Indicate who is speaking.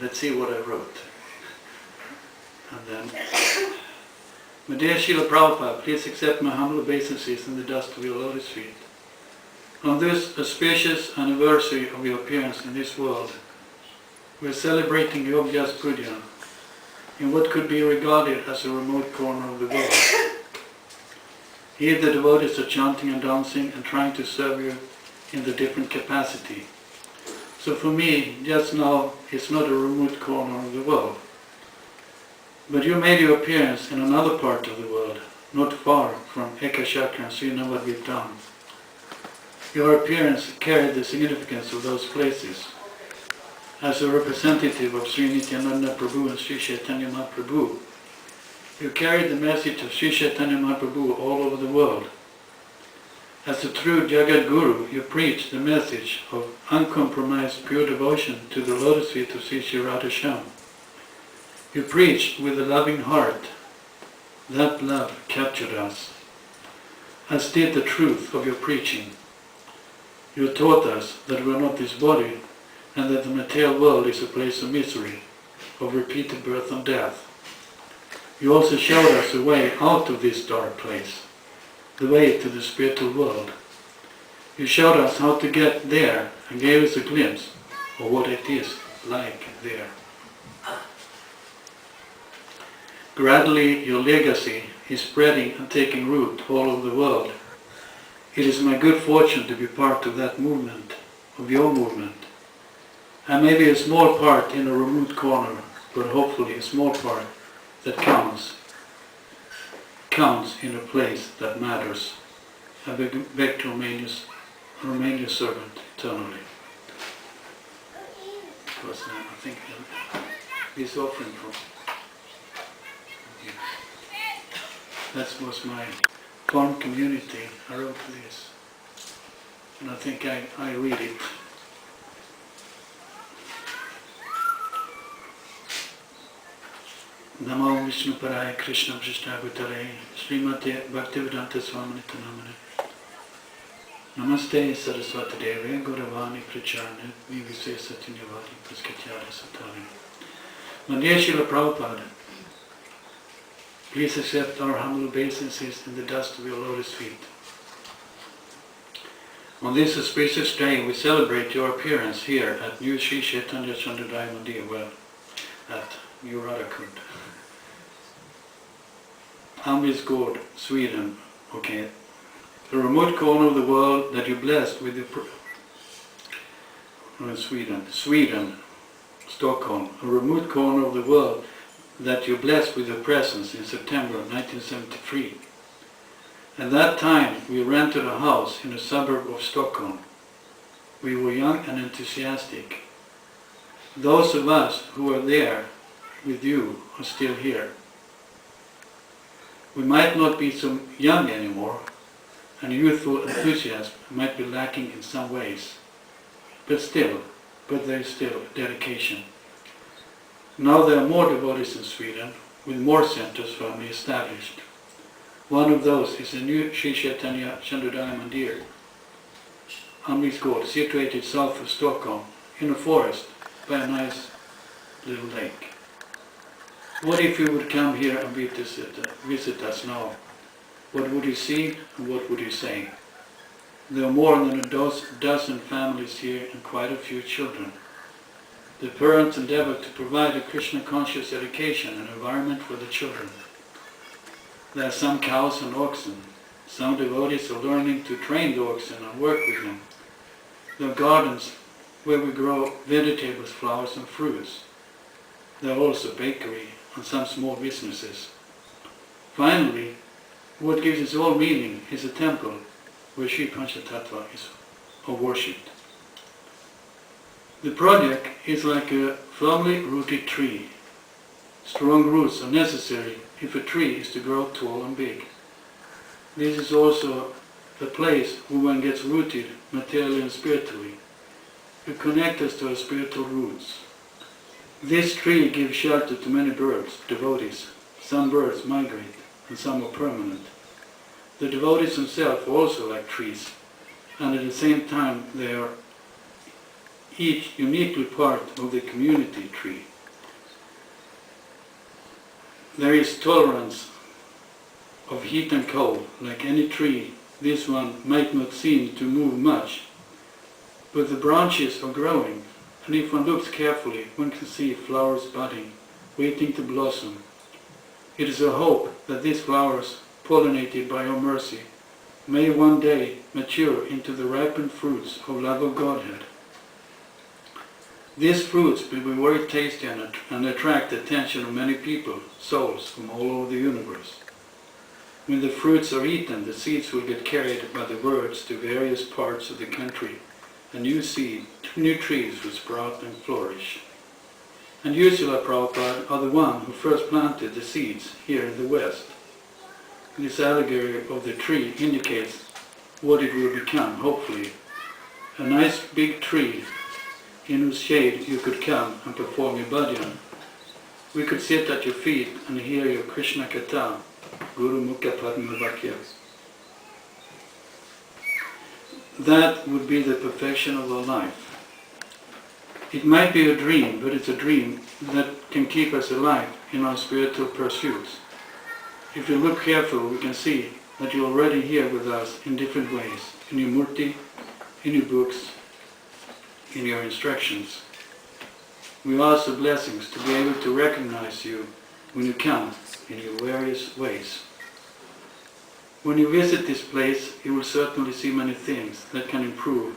Speaker 1: let's see what I wrote. And then, my dear Srila Prabhupada, please accept my humble obeisances in the dust of your lotus feet. On this auspicious anniversary of your appearance in this world, we are celebrating your vyaspuja in what could be regarded as a remote corner of the world. Here the devotees are chanting and dancing and trying to serve you in the different capacity. So for me, just now, it's not a remote corner of the world. But you made your appearance in another part of the world, not far from Ekachakra and Srinavadvitam. Your appearance carried the significance of those places. As a representative of Sri Nityananda Prabhu and Sri Chaitanya Mahaprabhu, you carried the message of Sri Chaitanya Mahaprabhu all over the world. As a true Jagat Guru, you preached the message of uncompromised pure devotion to the lotus feet of Sri Sri Radha Shyam. You preached with a loving heart. That love captured us, as did the truth of your preaching. You taught us that we are not this body, and that the material world is a place of misery, of repeated birth and death. You also showed us a way out of this dark place, the way to the spiritual world. You showed us how to get there and gave us a glimpse of what it is like there. Gradually your legacy is spreading and taking root all over the world. It is my good fortune to be part of that movement, of your movement. I may be a small part in a remote corner, but hopefully a small part that counts in a place that matters. I beg to remain your servant eternally. Because I think this offering from that was my farm community. I wrote this, and I think I read it. Namo Vishnu Paraya Krishna Prishna Bhutare Srimate Bhaktivedanta Swami Namane Namaste Saraswati Deve Gauravani Pracharne Vivise Satinyavadi Paskatyara Satari. My dear Srila Prabhupada, please accept our humble obeisances in the dust of your lotus feet. On this auspicious day, we celebrate your appearance here at New Sri Chaitanya Chandrodaya Mandir, well, at New Radhakund. Amrisgård, Sweden. Okay. The remote corner of the world that you blessed with Sweden, Stockholm. A remote corner of the world that you blessed with your presence in September 1973. At that time, we rented a house in a suburb of Stockholm. We were young and enthusiastic. Those of us who were there with you are still here. We might not be so young anymore, and youthful enthusiasm might be lacking in some ways. But there is still dedication. Now there are more devotees in Sweden, with more centers firmly established. One of those is the new Sri Chaitanya Chandrodaya Mandir, Amrisgård, situated south of Stockholm, in a forest by a nice little lake. What if you would come here and visit us now? What would you see and what would you say? There are more than a dozen families here and quite a few children. The parents endeavor to provide a Krishna-conscious education and environment for the children. There are some cows and oxen. Some devotees are learning to train the oxen and work with them. There are gardens where we grow vegetables, flowers and fruits. There are also a bakery and some small businesses. Finally, what gives its all meaning is a temple where Sri Panchatattva is worshipped. The project is like a firmly rooted tree. Strong roots are necessary if a tree is to grow tall and big. This is also a place where one gets rooted materially and spiritually. You connect us to our spiritual roots. This tree gives shelter to many birds, devotees. Some birds migrate and some are permanent. The devotees themselves are also like trees, and at the same time they are each uniquely part of the community tree. There is tolerance of heat and cold. Like any tree, this one might not seem to move much, but the branches are growing, and if one looks carefully, one can see flowers budding, waiting to blossom. It is a hope that these flowers, pollinated by your mercy, may one day mature into the ripened fruits of love of Godhead. These fruits will be very tasty and attract the attention of many people, souls from all over the universe. When the fruits are eaten, the seeds will get carried by the birds to various parts of the country, and new trees will sprout and flourish. And you, S.prabhupada, are the one who first planted the seeds here in the West. This allegory of the tree indicates what it will become, hopefully. A nice big tree in whose shade you could come and perform your bhajan. We could sit at your feet and hear your Krishna Katha, Guru Mukha Padma Vakya. That would be the perfection of our life. It might be a dream, but it's a dream that can keep us alive in our spiritual pursuits. If you look carefully, we can see that you're already here with us in different ways, in your murti, in your books, in your instructions. We ask the blessings to be able to recognize you when you come in your various ways. When you visit this place, you will certainly see many things that can improve